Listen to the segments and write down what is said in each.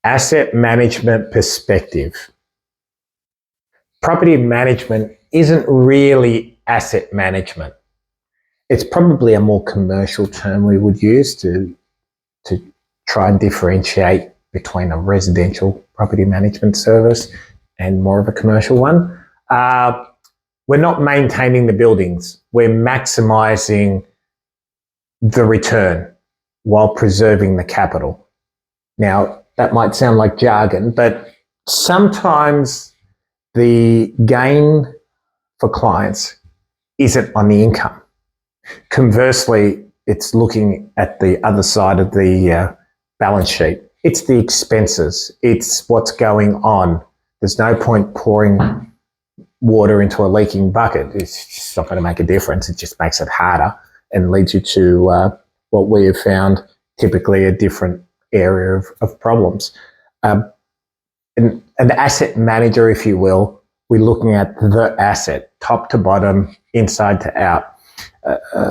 asset management perspective, property management isn't really asset management. It's probably a more commercial term we would use to try and differentiate between a residential property management service and more of a commercial one. We're not maintaining the buildings. We're maximising the return while preserving the capital. Now, that might sound like jargon, but sometimes the gain for clients isn't on the income. Conversely, it's looking at the other side of the balance sheet. It's the expenses. It's what's going on. There's no point pouring water into a leaking bucket. It's just not going to make a difference. It just makes it harder and leads you to what we have found, typically a different area of problems. An asset manager, if you will, we're looking at the asset, top to bottom, inside to out.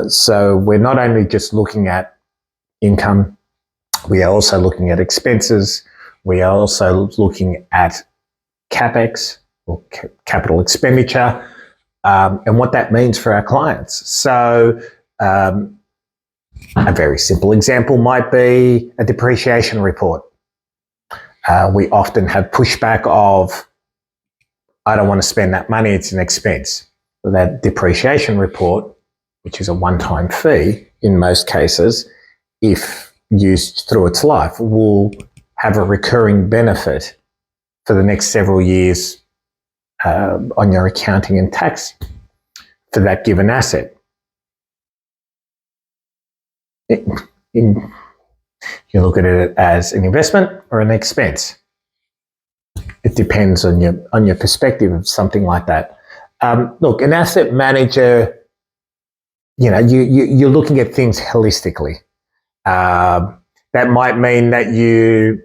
So we're not only just looking at income, we are also looking at expenses. We are also looking at CapEx, or capital expenditure, and what that means for our clients. So a very simple example might be a depreciation report. We often have pushback of, I don't want to spend that money, it's an expense. That depreciation report, which is a one-time fee in most cases, if used through its life, will have a recurring benefit for the next several years on your accounting and tax for that given asset. You look at it as an investment or an expense. It depends on your perspective of something like that. Look, an asset manager, you're looking at things holistically. That might mean that you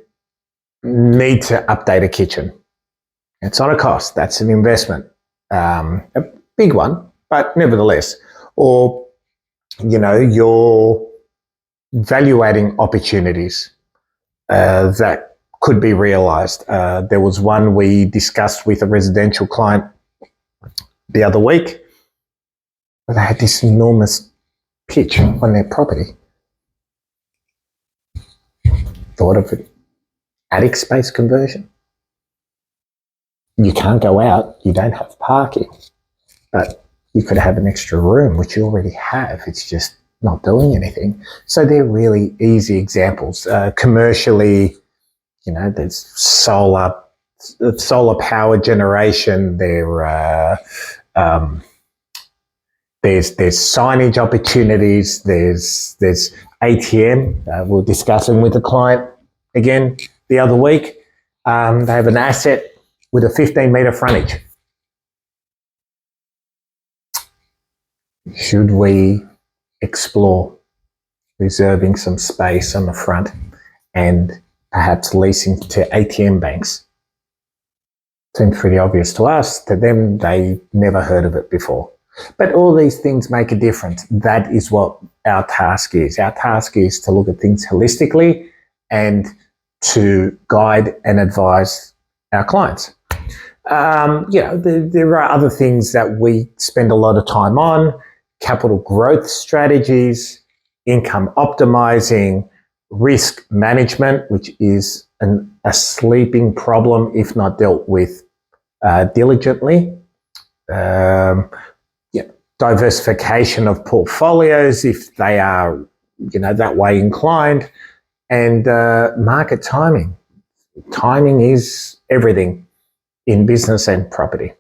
need to update a kitchen. It's not a cost, that's an investment. A big one, but nevertheless. Or, you're evaluating opportunities that could be realised. There was one we discussed with a residential client the other week. They had this enormous pitch on their property. Thought of it, attic space conversion. You can't go out, you don't have parking, but you could have an extra room, which you already have. It's just not doing anything. So they're really easy examples. Commercially, there's solar power generation. There's signage opportunities. There's ATM. We were discussing with a client again the other week. They have an asset with a 15-metre frontage. Should we explore reserving some space on the front and perhaps leasing to ATM banks? Seems pretty obvious to us. To them, they never heard of it before. But all these things make a difference. That is what our task is. Our task is to look at things holistically and to guide and advise our clients. There are other things that we spend a lot of time on: capital growth strategies, income optimizing, risk management, which is a sleeping problem if not dealt with diligently. Diversification of portfolios if they are, that way inclined, and market timing. Timing is everything in business and property.